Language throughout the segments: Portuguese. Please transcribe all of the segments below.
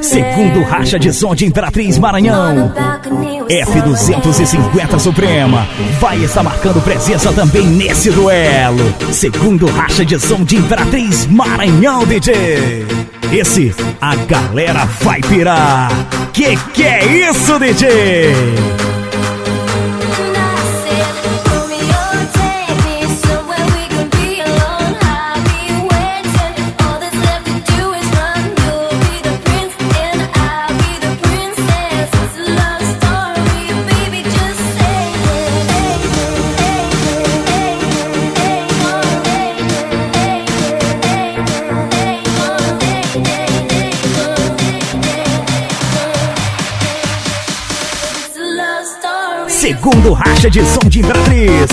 Segundo Racha de som de Imperatriz Maranhão, F250 Suprema vai estar marcando presença também nesse duelo. Segundo Racha de som de Imperatriz Maranhão, DJ. Esse a galera vai pirar. Que é isso, DJ? Segundo Racha de som de Imperatriz.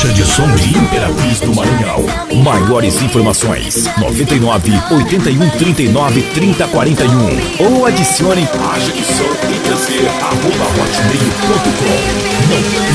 Racha de som de Imperatriz do Maranhão. Maiores informações 99 81 39 30 41 ou adicione Racha de som @hotmail.com. Não